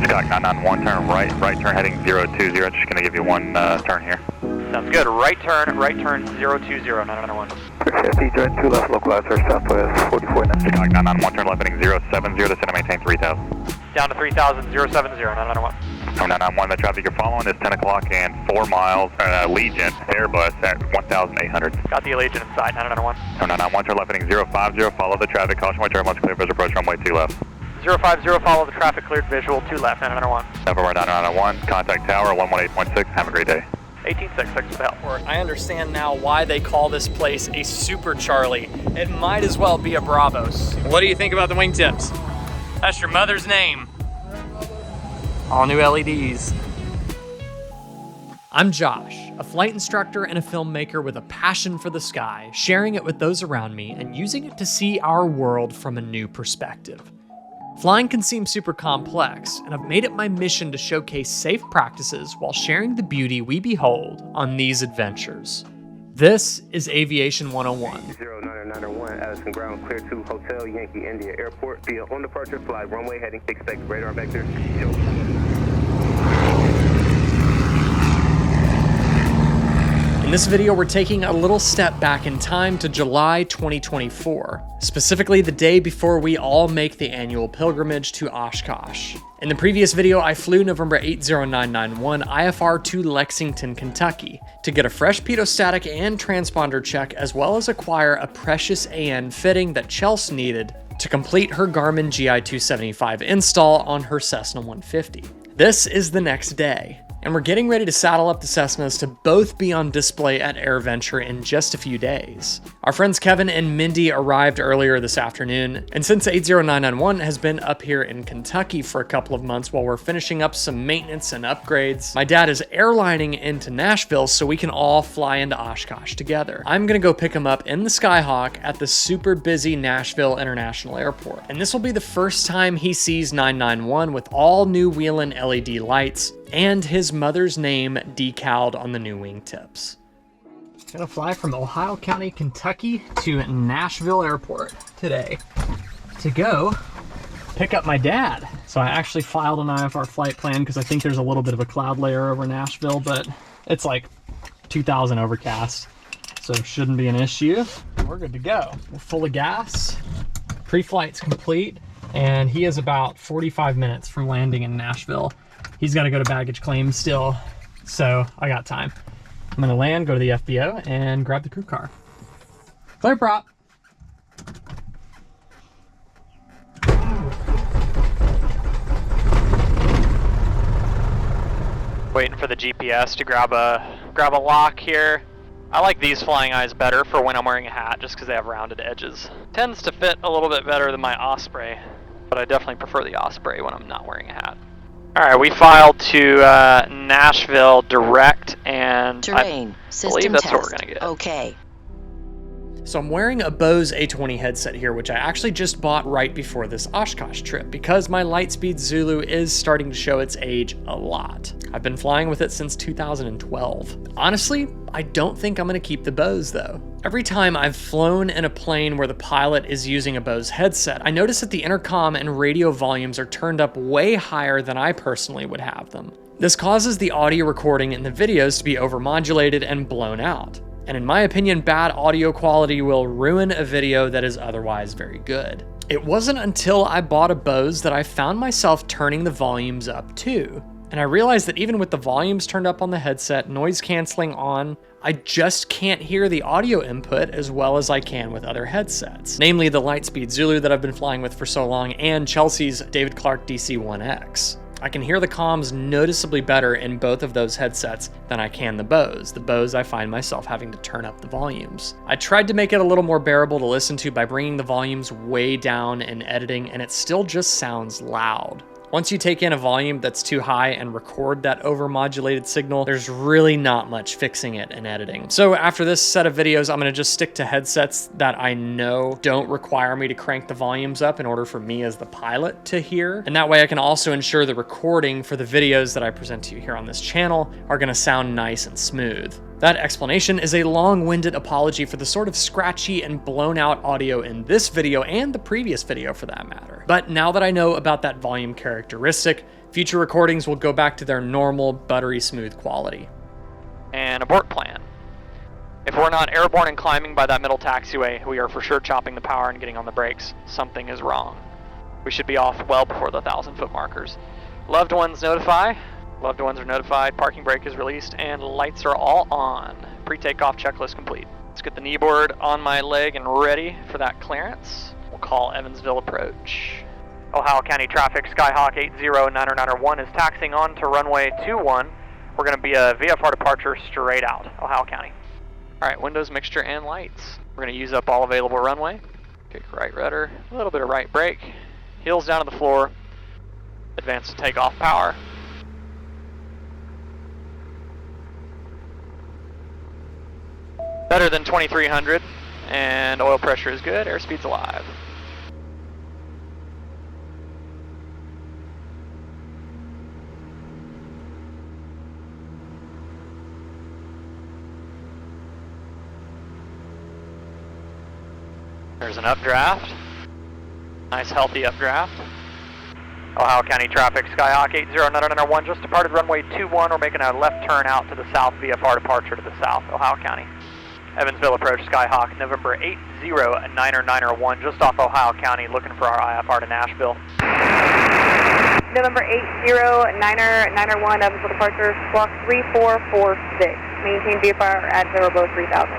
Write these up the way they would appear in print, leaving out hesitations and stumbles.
Scock 991, turn right turn heading 020, just going to give you one turn here. Sounds good, right turn 020, 991. 50, join 2 left, localizer, southwest 44 now. Scock 991, turn left heading 070, descend and maintain 3000. Down to 3000, 070, 991. 991, the traffic you're following is 10 o'clock and 4 miles, Allegiant Airbus at 1,800. Got the Allegiant in sight, 991. 991, turn left heading 050, follow the traffic, caution white turbulence, clear visual approach runway 2 left. 050, follow the traffic, cleared visual, 2 left, 991. November 991, contact tower 118.6, have a great day. 1866 for the help. I understand now why they call this place a Super Charlie. It might as well be a Bravos. What do you think about the wingtips? That's your mother's name. All new LEDs. I'm Josh, a flight instructor and a filmmaker with a passion for the sky, sharing it with those around me and using it to see our world from a new perspective. Flying can seem super complex, and I've made it my mission to showcase safe practices while sharing the beauty we behold on these adventures. This is Aviation 101. 0991, Addison Ground, clear to Hotel Yankee India Airport. Via on departure, fly runway heading, expect radar vector. In this video, we're taking a little step back in time to July 2024, specifically the day before we all make the annual pilgrimage to Oshkosh. In the previous video, I flew November 80991 IFR to Lexington, Kentucky to get a fresh pitot-static and transponder check, as well as acquire a precious AN fitting that Chelsea needed to complete her Garmin GI-275 install on her Cessna 150. This is the next day, and we're getting ready to saddle up the Cessnas to both be on display at AirVenture in just a few days. Our friends Kevin and Mindy arrived earlier this afternoon, and since 80991 has been up here in Kentucky for a couple of months while we're finishing up some maintenance and upgrades, my dad is airlining into Nashville so we can all fly into Oshkosh together. I'm gonna go pick him up in the Skyhawk at the super busy Nashville International Airport, and this will be the first time he sees 991 with all new Wheelin' LED lights and his mother's name decaled on the new wingtips. Gonna fly from Ohio County, Kentucky to Nashville Airport today to go pick up my dad. So I actually filed an IFR flight plan because I think there's a little bit of a cloud layer over Nashville, but it's like 2,000 overcast, so it shouldn't be an issue. We're good to go. We're full of gas, pre-flight's complete, and he is about 45 minutes from landing in Nashville. He's got to go to baggage claim still, so I got time. I'm gonna land, go to the FBO, and grab the crew car. Clear prop. Waiting for the GPS to grab a lock here. I like these flying eyes better for when I'm wearing a hat, just because they have rounded edges. Tends to fit a little bit better than my Osprey, but I definitely prefer the Osprey when I'm not wearing a hat. Alright, we filed to Nashville direct, and terrain, I believe that's what we're going to get. Okay. So I'm wearing a Bose A20 headset here, which I actually just bought right before this Oshkosh trip because my Lightspeed Zulu is starting to show its age a lot. I've been flying with it since 2012. Honestly, I don't think I'm gonna keep the Bose though. Every time I've flown in a plane where the pilot is using a Bose headset, I notice that the intercom and radio volumes are turned up way higher than I personally would have them. This causes the audio recording in the videos to be overmodulated and blown out. And in my opinion, bad audio quality will ruin a video that is otherwise very good. It wasn't until I bought a Bose that I found myself turning the volumes up too. And I realized that even with the volumes turned up on the headset, noise canceling on, I just can't hear the audio input as well as I can with other headsets, namely the Lightspeed Zulu that I've been flying with for so long and Chelsea's David Clark DC-1X. I can hear the comms noticeably better in both of those headsets than I can the Bose. The Bose, I find myself having to turn up the volumes. I tried to make it a little more bearable to listen to by bringing the volumes way down in editing, and it still just sounds loud. Once you take in a volume that's too high and record that overmodulated signal, there's really not much fixing it in editing. So after this set of videos, I'm gonna just stick to headsets that I know don't require me to crank the volumes up in order for me as the pilot to hear. And that way I can also ensure the recording for the videos that I present to you here on this channel are gonna sound nice and smooth. That explanation is a long-winded apology for the sort of scratchy and blown-out audio in this video and the previous video for that matter. But now that I know about that volume characteristic, future recordings will go back to their normal, buttery smooth quality. And abort plan. If we're not airborne and climbing by that middle taxiway, we are for sure chopping the power and getting on the brakes. Something is wrong. We should be off well before the 1,000-foot markers. Loved ones notify. Loved ones are notified, parking brake is released, and lights are all on. Pre-takeoff checklist complete. Let's get the kneeboard on my leg and ready for that clearance. We'll call Evansville approach. Ohio County traffic, Skyhawk 80991 is taxiing on to runway 21. We're going to be a VFR departure straight out, Ohio County. Alright, windows, mixture, and lights. We're going to use up all available runway. Kick right rudder, a little bit of right brake. Heels down to the floor. Advance to takeoff power. Better than 2300, and oil pressure is good, airspeed's alive. There's an updraft. Nice healthy updraft. Ohio County traffic, Skyhawk 80991 just departed runway 21. We're making a left turn out to the south, VFR departure to the south, Ohio County. Evansville approach, Skyhawk, November 80991 just off Ohio County, looking for our IFR to Nashville. November 80991, Evansville departure, squawk 3446. Maintain VFR at 0 below 3000.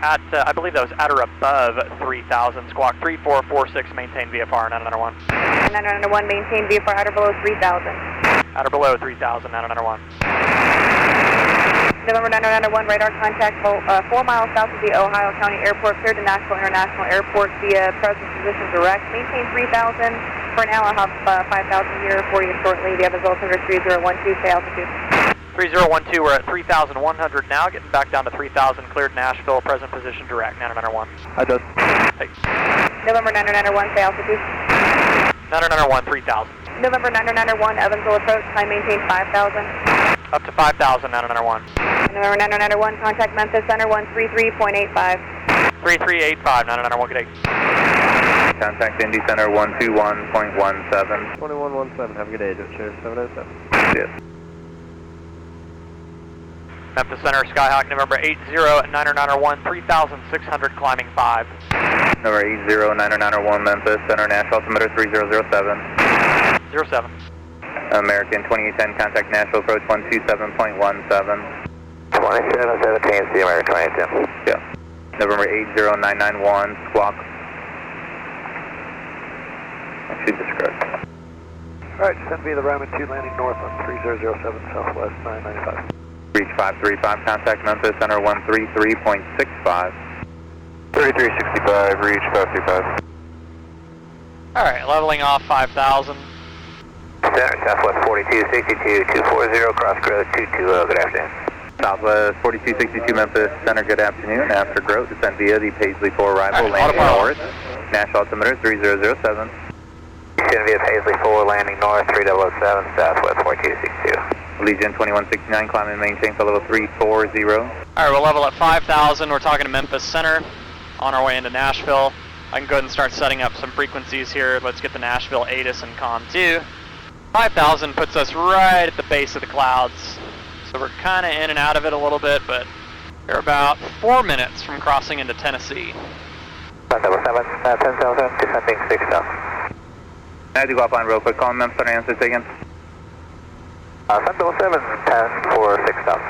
At, I believe that was at or above 3000, squawk 3446, maintain VFR 991. 991, maintain VFR at or below 3000. At or below 3000, 991. November 991, radar contact 4 miles south of the Ohio County Airport, cleared to Nashville International Airport via present position direct. Maintain 3000. For now, I'll have 5000 here for you shortly. The Evansville altimeter 3012, stay altitude. 3012, we're at 3100 now, getting back down to 3000, cleared Nashville, present position direct, 991. Hi, Doug. Hey. November 991, stay altitude. 991, 3000. November 991, Evansville approach, time maintain 5000. Up to 5000, 991. November 991, contact Memphis Center 133.85. 3385, 991, good day. Contact Indy Center 121.17. 2117, have a good day, Chair 707. Yes. Memphis Center, Skyhawk, November 80991, 3600, climbing 5. Number 80991 Memphis Center, Nashville altimeter 3007. 07. American 2810, contact Nashville approach 127.17. 2717, see American 2810. Yeah. November 80991, squawk. I should just correct. Alright, send via the Ryman 2 landing north on 3007 Southwest 995. Reach 535, contact Memphis Center 133.65. 3365, reach 535. Alright, leveling off 5000. Center, Southwest 4262, 240, cross growth 220, good afternoon. Southwest 4262 Memphis Center, good afternoon. After growth, descend via the Paisley 4 arrival, landing north. Nashville altimeter 3007. Descend via Paisley 4, landing north 3007, Southwest 4262. Legion 2169, climb and maintain for level 340. Alright, we'll level at 5000. We're talking to Memphis Center on our way into Nashville. I can go ahead and start setting up some frequencies here. Let's get the Nashville ATIS and COM 2. 5000 puts us right at the base of the clouds. So we're kind of in and out of it a little bit, but we're about 4 minutes from crossing into Tennessee. 777, 10,000, descending 6,000. I had to go offline real quick. Call Memphis Center, answer again. 777, 10 for 6,000.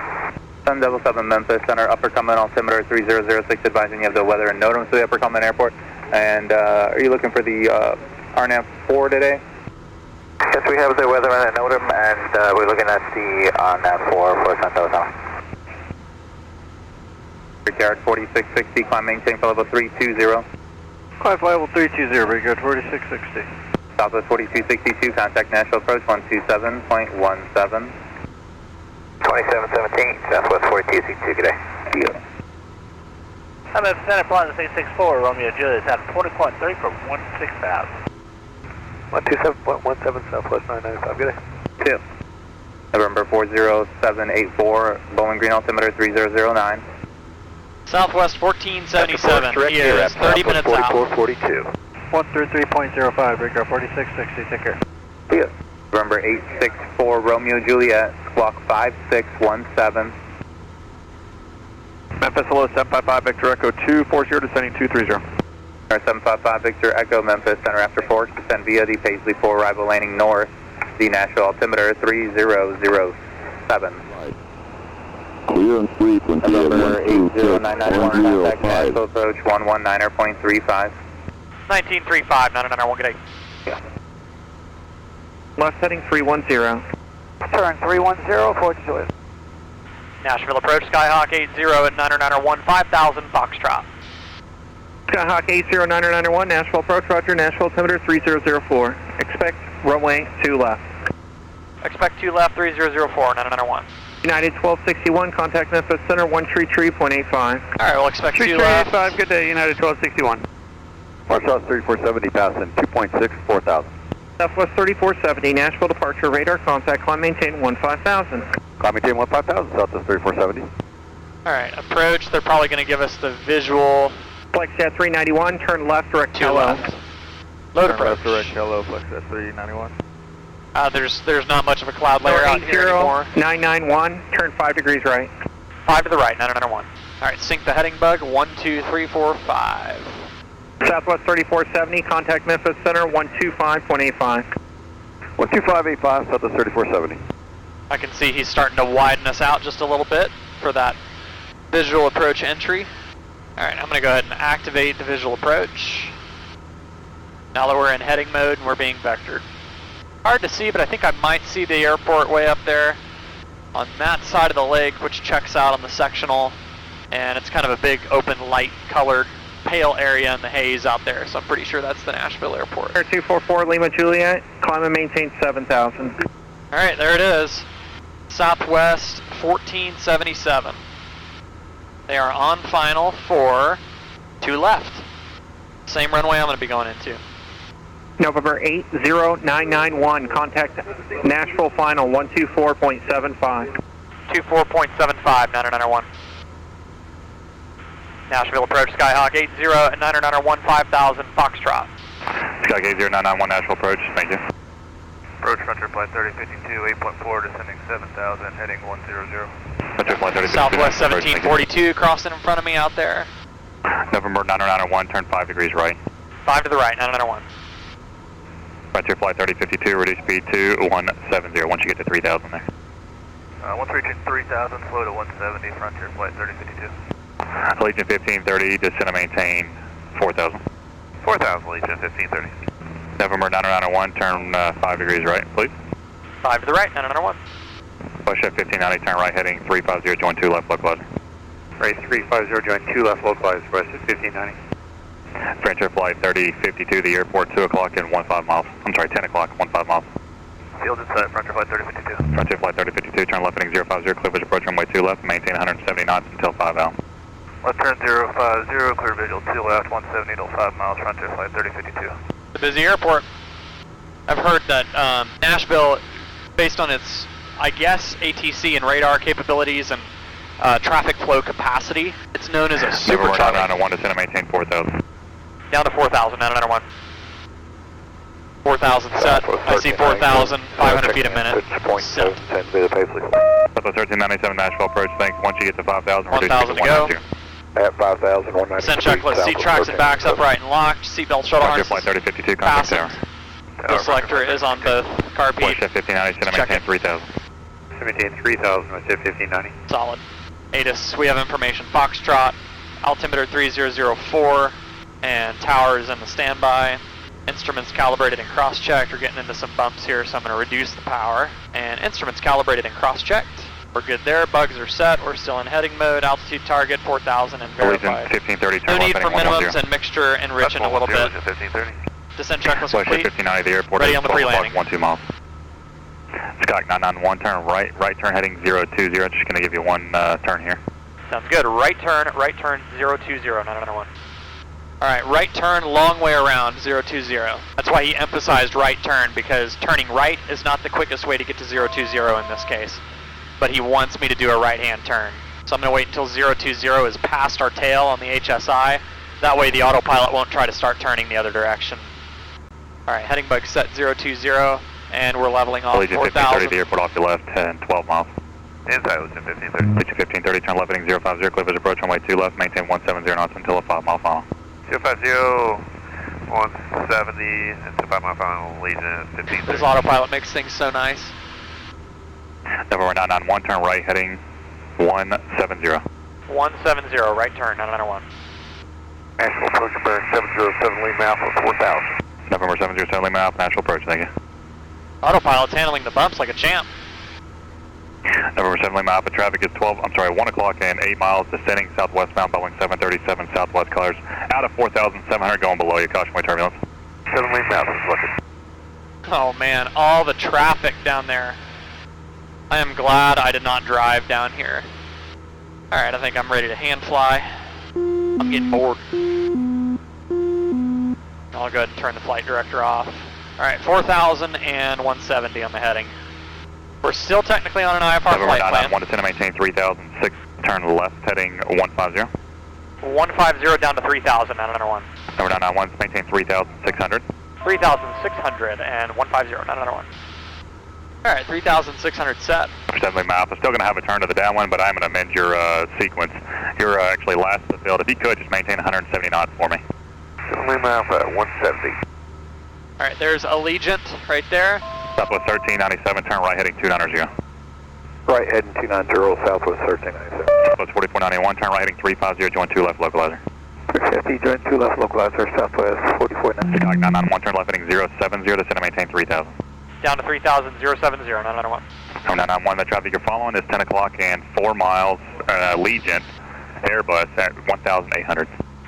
777 Memphis Center, upper Cumberland altimeter 3006, advising you have the weather and NOTAM to the upper Cumberland Airport. And are you looking for the RNAV 4 today? Yes, we have the weather and NOTAM, and we're looking at the RNAV 4 for Santos. Ricard 4660, climb maintain for level 320. Climb level 320, very good, 4660. Southwest 4262, contact Nashville approach 127.17. 2717, Southwest 4262, good day. Yeah. I'm at Center Plaza 664, Romeo Julius, at 20.3 for 16,000. 127.17 Southwest 995, good day. Two. November 40784, Bowling Green altimeter 3009. Southwest 1477, he is 30 minutes out. 4442. 133.05, Breaker 4660, take care. See ya. November 864, Romeo Juliet, squawk 5617. Memphis, hello, 755, Victor Echo 240, descending 230. 755 Victor Echo, Memphis, center after Forks, descend via the Paisley 4, arrival landing north, the Nashville altimeter 3007. Clear on frequency November at 80991, contact 126.105. Nashville approach 119.35. 1935, 991, good day. Yeah. Left heading 310. Turn 310, Fort Joyce. Nashville approach, Skyhawk 80 at 991, 5000, Foxtrot. Skyhawk 809091, Nashville approach, roger, Nashville altimeter 3004. Expect runway 2 left. Expect 2 left, 3004, 991. United 1261, contact Memphis Center 133.85. Alright, we'll expect 2 left. 3385, good day, United 1261. Marshall 3470, passing 2.6, 4000. Southwest 3470, Nashville departure, radar contact, climb maintain 15,000. Climb maintain 15,000, Southwest 3470. Alright, approach, they're probably going to give us the visual. Flexjet 391, turn left, direct 2 hello. left. Load approach. hello, Flexjet 391. There's not much of a cloud layer out here anymore. 991, turn 5 degrees right. 5 to the right, 991. Alright, sync the heading bug, 1, 2, 3, 4, 5. Southwest 3470, contact Memphis Center 125.85. 12585, Southwest 3470. I can see he's starting to widen us out just a little bit for that visual approach entry. Alright, I'm going to go ahead and activate the visual approach. Now that we're in heading mode and we're being vectored. Hard to see, but I think I might see the airport way up there on that side of the lake, which checks out on the sectional. And it's kind of a big open light colored pale area in the haze out there, so I'm pretty sure that's the Nashville airport. Air 244 Lima Juliet, climb and maintain 7,000. Alright, there it is. Southwest 1477. They are on final for 2 left. Same runway I'm going to be going into. November 80991, contact Nashville final 124.75. 24.75, 991. Nashville approach, Skyhawk 80 at 991, 5000, Foxtrot. Skyhawk 80991, Nashville approach, thank you. Approach frontier flight 3052, 8.4, descending 7,000, heading 100. Frontier flight 3052. Southwest 1742, crossing in front of me out there. November 90901, turn 5 degrees right. 5 to the right, 991. Frontier flight 3052, reduce speed to 170 once you get to 3000 there. Once reaching 3,000, slow to 170, frontier flight 3052. Legion 1530, descend and maintain 4000. 4,000, Legion 1530. November 90901, turn 5 degrees right, please. 5 to the right, 991. Flexjet 1590, turn right heading 350, join 2 left, localizer. Race 350, join 2 left, localized, Flexjet 1590. Frontier flight 3052, the airport 2 o'clock and 15 miles. I'm sorry, 10 o'clock, 15 miles. Field inside, frontier flight 3052. Frontier flight 3052, turn left heading 050, clear visual approach runway 2 left, maintain 170 knots until 5 out. Left turn 050, clear visual 2 left, 170 till 5 miles, frontier flight 3052. It's a busy airport. I've heard that Nashville, based on its, I guess, ATC and radar capabilities and traffic flow capacity, it's known as a super November traffic. 901, descend and maintain 4000. Down to 4,000, 991. 4,000 set. I see 4,000, 500 feet a minute. Set. Southwest 1397, Nashville approach, thanks. Once you get to 5,000, 1,000 to go. At 5,000, 190. Send checklist, seat tracks and backs upright and locked. Seatbelt shuttle Frontier harness. flight 3052, contact tower. The selector is on both car beat. Flexjet 1590, descend and Check maintain it. 3000. Maintain 3,000 with 1590. Solid. ATIS, we have information. Foxtrot, altimeter 3004, and tower is in the standby. Instruments calibrated and cross-checked. We're getting into some bumps here, so I'm going to reduce the power. And instruments calibrated and cross-checked. We're good there. Bugs are set. We're still in heading mode. Altitude target 4,000 and verified. 1530, turn No left need for heading minimums 110. and mixture enriching a little bit. 1530. Descent checklist Flexjet complete. 1590, the airport Ready is on the 12 pre-landing. o'clock, 12 miles. Skyhawk 991, turn right turn heading 020. Just going to give you one turn here. Sounds good. Right turn 020, 991. Alright, right turn, long way around, 020. That's why he emphasized right turn, because turning right is not the quickest way to get to 020 in this case. But he wants me to do a right-hand turn. So I'm going to wait until 020 is past our tail on the HSI. That way the autopilot won't try to start turning the other direction. Alright, heading bug set 020, and we're leveling off 4,000. 1530 to the airport off your left, 10, 12 miles. Inside, Legion 1530. Legion 1530, turn left heading 050, clear visual approach runway 2 left, maintain 170 knots until a 5 mile final. 050, 170, into 5 mile final, Legion 1530. This autopilot makes things so nice. November 991, turn right heading 170. 170, right turn, 991. National approach for 707 Lima Alpha 4000. November 707 Lima Alpha, National approach, thank you. Autopilot's handling the bumps like a champ. November 7 Lima Alpha, traffic is 1 o'clock and 8 miles, descending southwestbound, Boeing 737 Southwest colors, out of 4,700 going below you, caution way turbulence. 7 Lima Alpha is looking. Oh man, all the traffic down there. I am glad I did not drive down here. Alright, I think I'm ready to hand fly. I'm getting bored. I'll go ahead and turn the flight director off. Alright, 4,000 and 170 on the heading. We're still technically on an IFR flight plan. 1 to 10, maintain 3,006, turn left heading 150. 150 down to 3,000, 991. Number 991, maintain 3,600. 3,600 and 150, 991. Alright, 3,600 set. 7 Lima Alpha, still going to have a turn to the downwind, but I'm going to amend your sequence. You're actually last to the field. If you could, just maintain 170 knots for me. 7 Lima Alpha at 170. Alright, there's Allegiant right there. Southwest 1397, turn right heading 290. Right heading 290, Southwest 1397. Southwest 4491, turn right heading 350, join 2 left localizer. 350, join 2 left localizer, Southwest 4490. Chicago 991, turn left heading 070, descend and maintain 3000. Down to 3,000, 070, 991. Number 991, the traffic you're following is 10 o'clock and 4 miles, Allegiant, Airbus at 1,800.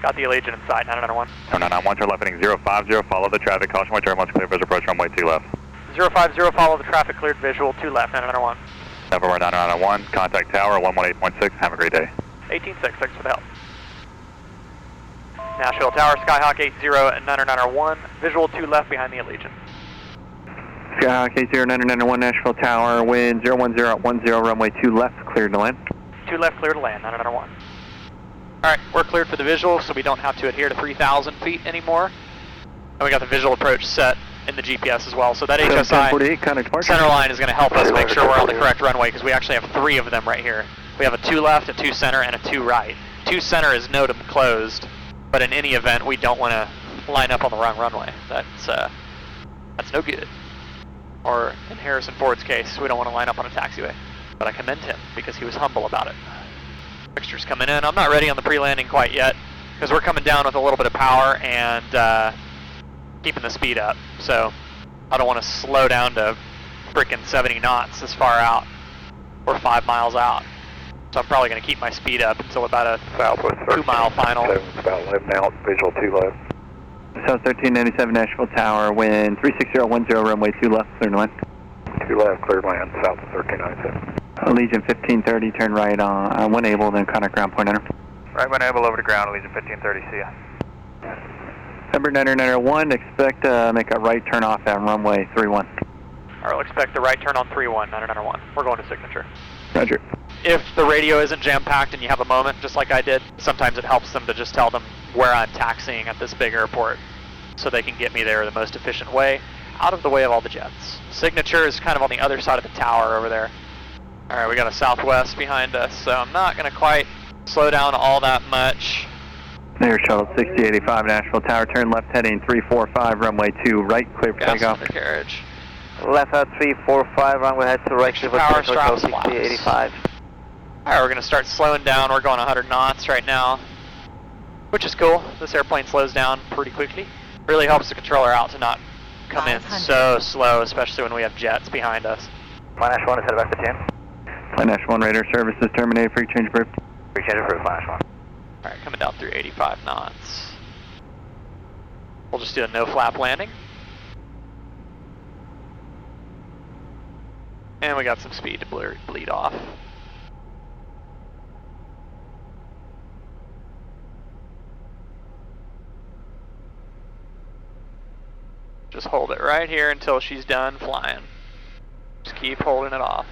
Got the Allegiant in sight, 991. Number 991, turn left heading 050, follow the traffic, caution way turbulence, clear visual approach runway 2 left. 050, follow the traffic, cleared visual, 2 left, 991. November 991, contact tower 118.6, have a great day. 18.6, thanks for the help. Nashville Tower, Skyhawk 80 at 991, visual 2 left behind the Allegiant. Skyhawk 80 991 Nashville Tower, wind 010 at 10, runway 2 left, cleared to land. 2 left, clear to land, 991. Alright, we're cleared for the visual, so we don't have to adhere to 3,000 feet anymore. And we got the visual approach set in the GPS as well, so that HSI center line is going to help us make sure we're on the correct runway, because we actually have 3 of them right here. We have a 2 left, a 2 center, and a 2 right. 2 center is NOTAM closed, but in any event, we don't want to line up on the wrong runway. That's no good. Or in Harrison Ford's case, we don't want to line up on a taxiway. But I commend him, because he was humble about it. Fixtures coming in. I'm not ready on the pre-landing quite yet, because we're coming down with a little bit of power and keeping the speed up. So I don't want to slow down to freaking 70 knots this far out. We're 5 miles out. So I'm probably going to keep my speed up until about a Southwest 2-mile final. About 11 out, visual 2 left. South 1397 Nashville Tower, wind 36010, runway 2 left, clear to land. 2 left, clear land, south of 1397. Allegiant 1530, turn right on 1 able, then contact ground point enter. Right when able over to ground, Allegiant 1530, see ya. Number 991, expect to make a right turn off at runway 31. I'll expect the right turn on 31, 991. We're going to signature. Roger. If the radio isn't jam-packed and you have a moment, just like I did, sometimes it helps them to just tell them where I'm taxiing at this big airport so they can get me there the most efficient way, out of the way of all the jets. Signature is kind of on the other side of the tower over there. Alright, we got a Southwest behind us, so I'm not going to quite slow down all that much. Air Shuttle 6085 Nashville Tower, turn left heading 345, runway 2 right, clear for takeoff. Undercarriage. Left out 345, runway head to right, power straps, 6085. Alright, we're going to start slowing down. We're going 100 knots right now, which is cool. This airplane slows down pretty quickly. Really helps the controller out to not come in so slow, especially when we have jets behind us. Flynash 1 is headed back to 10. Flynash 1 radar services terminated, free change approved. Free change approved, Flynash 1. Alright, coming down through 85 knots. We'll just do a no-flap landing. And we got some speed to bleed off. right here until she's done flying. Just keep holding it off.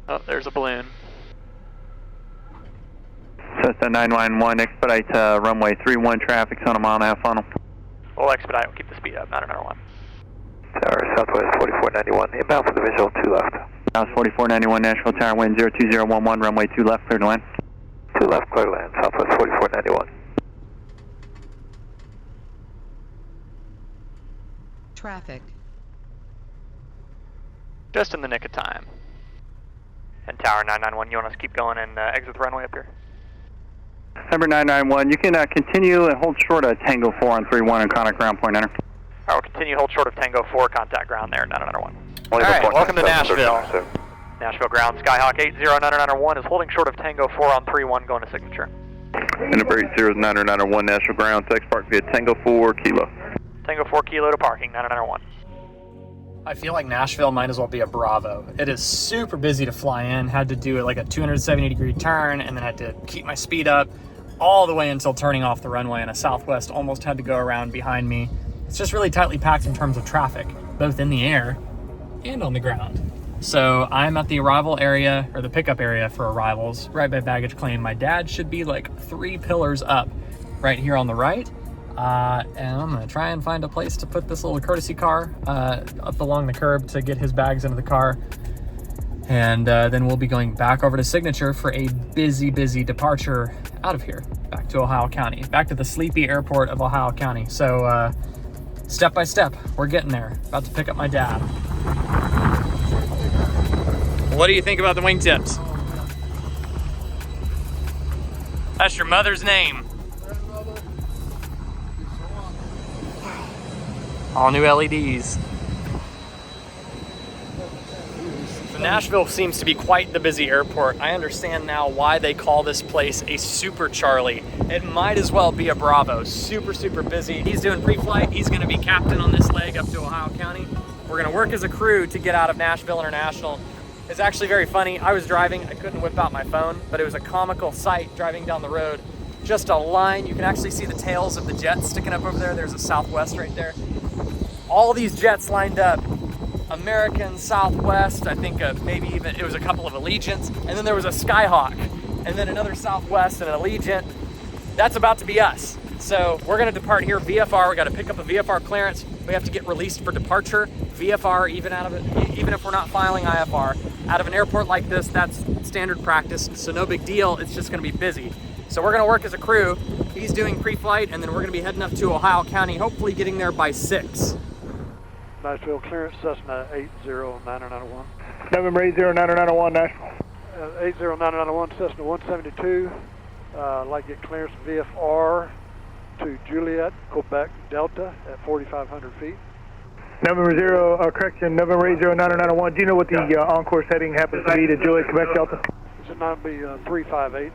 Oh, there's a balloon. Cessna 991, expedite runway 31, traffic's on a 1.5 mile funnel. We'll expedite, we'll keep the speed up, 991. Tower Southwest 4491, inbound for the visual 2 left. South 4491, Nashville Tower, wind 02011, runway 2 left, clear to land. 2 left, clear to land, Southwest 4491. Traffic. Just in the nick of time. And Tower 991, you want us to keep going and exit the runway up here? Number 991, you can continue and hold short of Tango 4 on 31 and contact ground point enter. Alright, we'll continue hold short of Tango 4, contact ground there, 991. Alright, welcome to Nashville. Nashville ground, Skyhawk 80991 is holding short of Tango 4 on 31, going to signature. And number 80991, Nashville ground, text park via Tango 4 Kilo. Tango 4 Kilo to parking, 991. I feel like Nashville might as well be a Bravo. It is super busy to fly in. Had to do like a 270-degree turn and then had to keep my speed up all the way until turning off the runway, and a Southwest almost had to go around behind me. It's just really tightly packed in terms of traffic, both in the air and on the ground. So I'm at the arrival area, or the pickup area for arrivals, right by baggage claim. My dad should be like 3 pillars up right here on the right. And I'm gonna try and find a place to put this little courtesy car up along the curb to get his bags into the car. And then we'll be going back over to Signature for a busy departure out of here, back to Ohio County, back to the sleepy airport of Ohio County. So step by step, we're getting there. About to pick up my dad. What do you think about the wingtips? That's your mother's name. All new LEDs. So Nashville seems to be quite the busy airport. I understand now why they call this place a Super Charlie. It might as well be a Bravo. Super busy. He's doing pre-flight. He's gonna be captain on this leg up to Ohio County. We're gonna work as a crew to get out of Nashville International. It's actually very funny. I was driving, I couldn't whip out my phone, but it was a comical sight driving down the road. Just a line, you can actually see the tails of the jets sticking up over there. There's a Southwest right there. All these jets lined up. American, Southwest, I think maybe even, it was a couple of Allegiants, and then there was a Skyhawk, and then another Southwest and an Allegiant. That's about to be us. So we're gonna depart here, VFR, we gotta pick up a VFR clearance. We have to get released for departure. VFR, even if we're not filing IFR, out of an airport like this, that's standard practice, so no big deal, it's just gonna be busy. So we're gonna work as a crew. He's doing pre-flight, and then we're gonna be heading up to Ohio County, hopefully getting there by 6. Nashville clearance, Cessna 80991. November 80991, Nashville. 80991, Cessna 172. I'd like to get clearance VFR to Juliet, Quebec Delta at 4,500 feet. November 80991. Do you know what the on-course heading happens to be to Juliet, Quebec Delta? It should not be 358.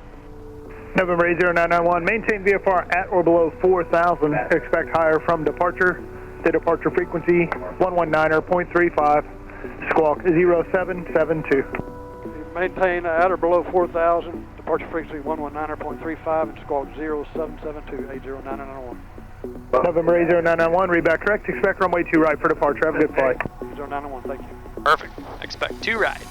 November 80991. Maintain VFR at or below 4,000. Expect higher from departure. The departure frequency 119.35. Squawk 0772. Maintain at or below 4,000. Departure frequency 119.35 and squawk 0772 80991. November 80991. Read back correct. Expect runway 2 right for departure. Have a good flight. 80991. Thank you. Perfect. Expect 2 right.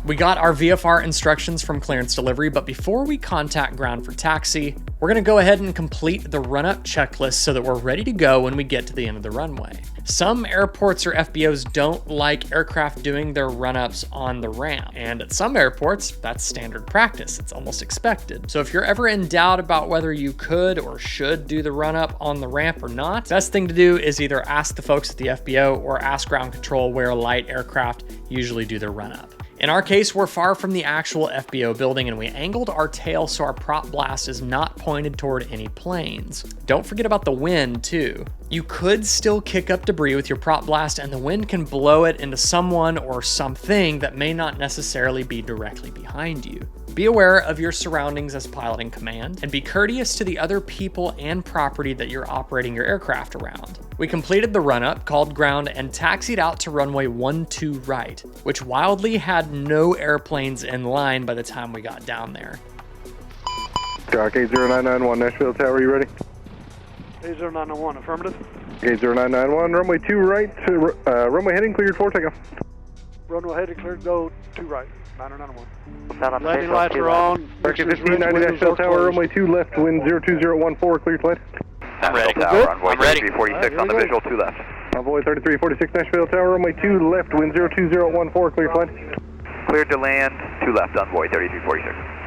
We got our VFR instructions from clearance delivery, but before we contact ground for taxi, we're gonna go ahead and complete the run-up checklist so that we're ready to go when we get to the end of the runway. Some airports or FBOs don't like aircraft doing their run-ups on the ramp, and at some airports, that's standard practice. It's almost expected. So if you're ever in doubt about whether you could or should do the run-up on the ramp or not, best thing to do is either ask the folks at the FBO or ask ground control where light aircraft usually do their run-up. In our case, we're far from the actual FBO building, and we angled our tail so our prop blast is not pointed toward any planes. Don't forget about the wind too. You could still kick up debris with your prop blast, and the wind can blow it into someone or something that may not necessarily be directly behind you. Be aware of your surroundings as pilot in command, and be courteous to the other people and property that you're operating your aircraft around. We completed the run-up, called ground, and taxied out to runway 12 right, which wildly had no airplanes in line by the time we got down there. Skyhawk 80991, Nashville Tower, you ready? 80991, affirmative. Okay, 0991, runway 2 right, to runway heading cleared for takeoff. Runway heading cleared, go 2 right, 9091. Sound on Landing lights are on. American 1590 Shell Tower, runway 2 left, wind 02014, cleared flight. I'm ready. Tower, runway I'm ready. 3346 on the visual, 2 left. Envoy 3346 Nashville Tower, runway 2 left, wind 02014, cleared flight. Cleared to land, 2 left, Envoy 3346.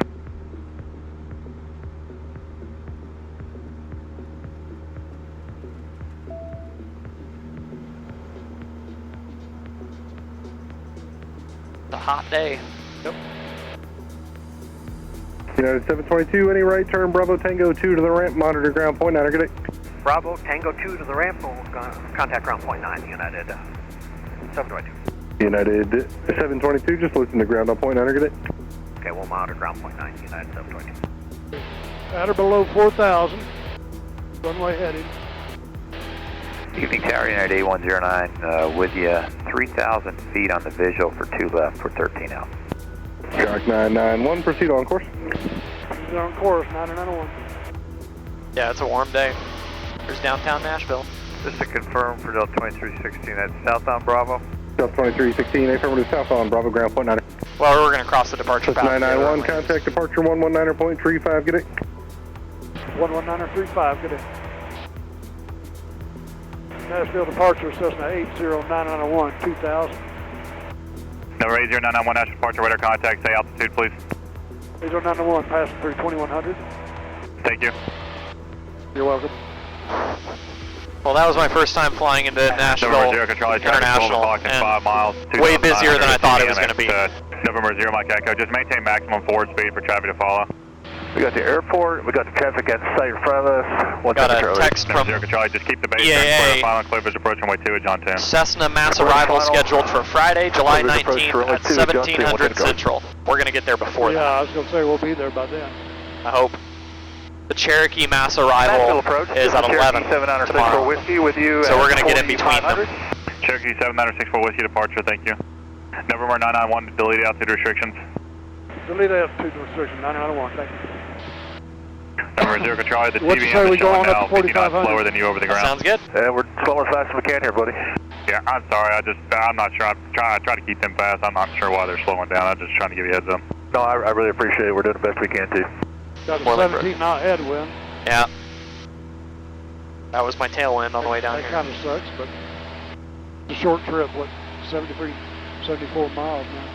It's a hot day. United 722, any right turn, Bravo Tango 2 to the ramp, monitor ground point 9, good day. Bravo, Tango 2 to the ramp, contact ground point 9, United 722. United 722, just listen to ground on point 9, good day. Okay, we'll monitor ground point 9, United 722. At or below 4,000. Runway heading. Evening Tower, United 8109, with you 3,000 feet on the visual for 2 left for 13 out. Track 991, proceed on course. He's on course, 9091. Yeah, it's a warm day. There's downtown Nashville. Just to confirm for Delta 2316, that's southbound Bravo. Delta 2316, affirmative south on Bravo ground point 9. Well, we're going to cross the departure path. 991, contact departure 119.35, get it. 119.35, good day. Nashville departure, Cessna 80991, 2000. Number 80991, National Departure, radar contact, say altitude, please. 80991, passing through 2100. Thank you. You're welcome. Well, that was my first time flying into Nashville November 0, control International, in 5 miles. way busier than I thought it was going to be. November 0, Mike Echo, just maintain maximum forward speed for traffic to follow. We got the airport, we got the traffic at sight in front of us. Got a text from November 0, control, just keep the base EAA. final clear visual approach runway 2 at John 10. Cessna mass arrival scheduled for Friday, July 19th at 1700 Central. We're going to get there before Yeah, that. I was going to say we'll be there by then. I hope. The Cherokee mass arrival is at 11 tomorrow. Whiskey with you. So we're going to get in between them. Cherokee 7964 Whiskey departure, thank you. November 991, delete altitude restrictions. Delete altitude restriction, 991, thank you. Number 0, control, the What'd you say, TVM we is go showing on up now to 50 knots 4500? slower than you over the That ground. sounds good. And we're slowing as fast as we can here, buddy. Yeah, I'm sorry, I'm not sure. I try to keep them fast. I'm not sure why they're slowing down. I'm just trying to give you a heads up. No, I really appreciate it. We're doing the best we can, too. Got a More than 17 knot headwind. Yeah. That was my tailwind on the way down That here. kind of sucks, but it's a short trip, what, 74 miles now.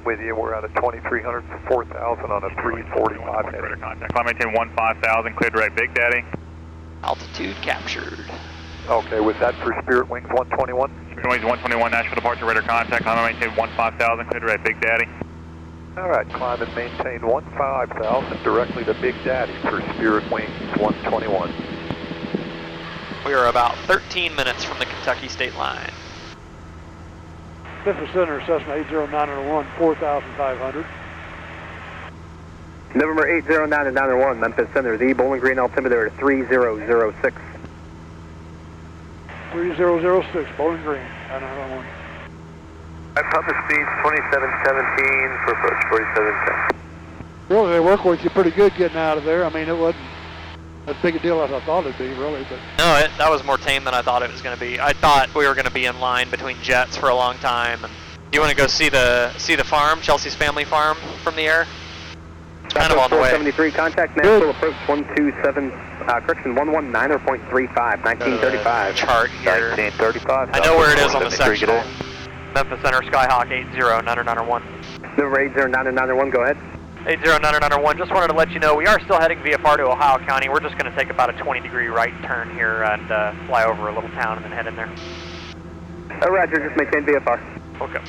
With you, we're out of 2300 for 4,000 on a 345 heading. Radar contact. Climb maintain 15,000, clear direct Big Daddy. Altitude captured. Okay, was that for Spirit Wings 121? Spirit Wings 121, Nashville departure, radar contact. Climb maintain 15,000, clear direct Big Daddy. All right, climb and maintain 15,000 directly to Big Daddy for Spirit Wings 121. We are about 13 minutes from the Kentucky state line. Memphis Center, Cessna 80901, 4,500. November 80991, Memphis Center, the Bowling Green altimeter 3006. 3006, Bowling Green, 901. Public speed 2717 for approach 4710. Really, they work with you pretty good getting out of there. I mean, it wasn't as big a deal as I thought it'd be, really, but... No, that was more tame than I thought it was going to be. I thought we were going to be in line between jets for a long time. And you want to go see the farm, Chelsea's family farm, from the air? It's kind of on the way. 473, contact Nashville approach 127, correction 119.35, 1935. Chart here. 1935. I know where it is on the sectional. Memphis Center, Skyhawk 80991. Number 80991, go ahead. 80991, just wanted to let you know we are still heading VFR to Ohio County. We're just going to take about a 20-degree right turn here and fly over a little town and then head in there. Roger, just maintain VFR. Okay.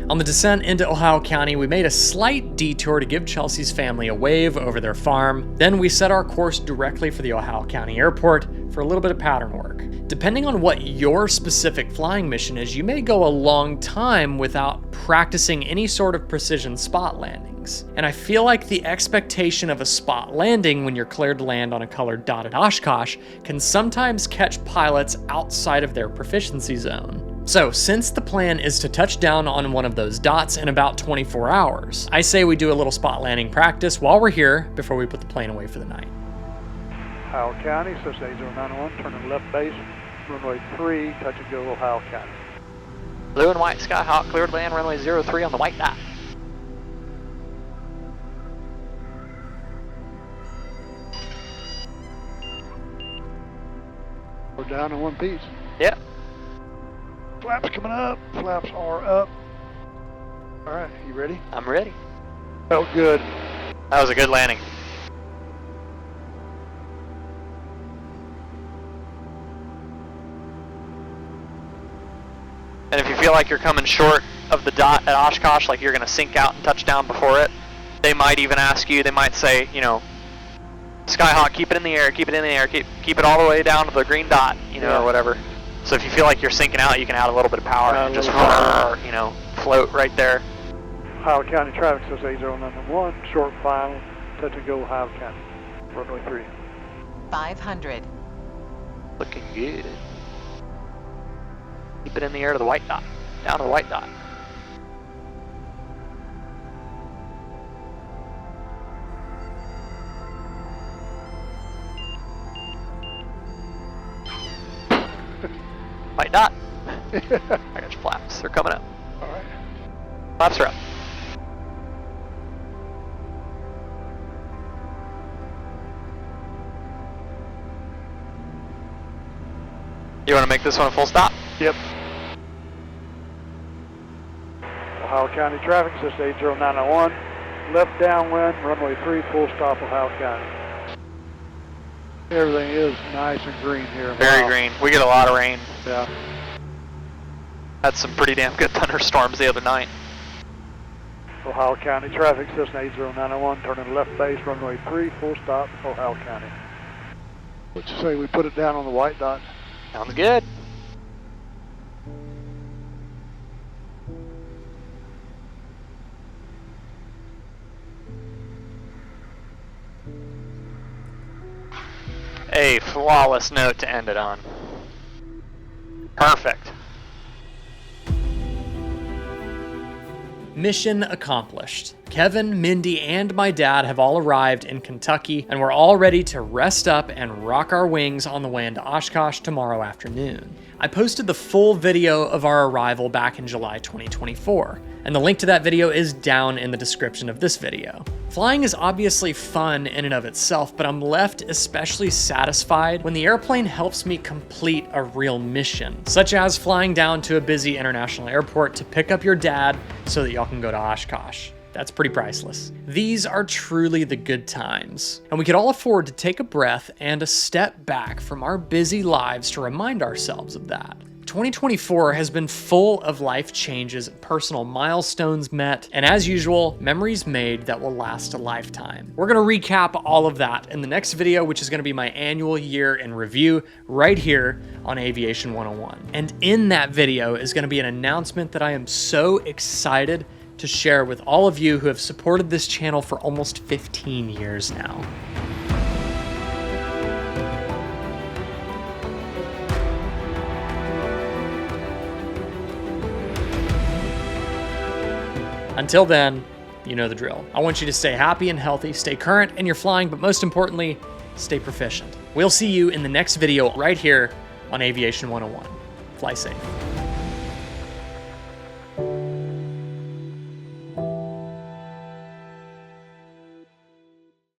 On the descent into Ohio County, we made a slight detour to give Chelsea's family a wave over their farm. Then we set our course directly for the Ohio County Airport for a little bit of pattern work. Depending on what your specific flying mission is, you may go a long time without practicing any sort of precision spot landings. And I feel like the expectation of a spot landing when you're cleared to land on a colored dotted Oshkosh can sometimes catch pilots outside of their proficiency zone. So, since the plan is to touch down on one of those dots in about 24 hours, I say we do a little spot landing practice while we're here before we put the plane away for the night. Ohio County, Cessna 8091, turning left base, runway 3, touch and go, Ohio County. Blue and white Skyhawk, cleared land, runway 03 on the white dot. We're down in one piece. Yep. Flaps coming up, flaps are up. All right, you ready? I'm ready. Felt good. That was a good landing. And if you feel like you're coming short of the dot at Oshkosh, like you're going to sink out and touch down before it, they might even ask you, they might say, you know, Skyhawk, keep it in the air, keep it in the air, keep it all the way down to the green dot, you know, or whatever. So if you feel like you're sinking out, you can add a little bit of power and just, you know, float right there. Ohio County traffic says 8091, short final, touch and go, Ohio County, runway 3. 500. Looking good. Keep it in the air to the white dot, down to the white dot. White dot. I got your flaps, they're coming up. All right. Flaps are up. You want to make this one a full stop? Yep. Ohio County traffic, says 8091, left downwind, runway 3, full stop, Ohio County. Everything is nice and green here. Very green. We get a lot of rain. Yeah. Had some pretty damn good thunderstorms the other night. Ohio County traffic, Cessna 8091, turning left base, runway 3, full stop, Ohio County. What you say, we put it down on the white dot? Sounds good. A flawless note to end it on. Perfect. Mission accomplished. Kevin, Mindy, and my dad have all arrived in Kentucky, and we're all ready to rest up and rock our wings on the way into Oshkosh tomorrow afternoon. I posted the full video of our arrival back in July 2024, and the link to that video is down in the description of this video. Flying is obviously fun in and of itself, but I'm left especially satisfied when the airplane helps me complete a real mission, such as flying down to a busy international airport to pick up your dad so that y'all can go to Oshkosh. That's pretty priceless. These are truly the good times, and we could all afford to take a breath and a step back from our busy lives to remind ourselves of that. 2024 has been full of life changes, personal milestones met, and as usual, memories made that will last a lifetime. We're gonna recap all of that in the next video, which is gonna be my annual year in review right here on Aviation 101. And in that video is gonna be an announcement that I am so excited to share with all of you who have supported this channel for almost 15 years now. Until then, you know the drill. I want you to stay happy and healthy, stay current in your flying, but most importantly, stay proficient. We'll see you in the next video right here on Aviation 101. Fly safe.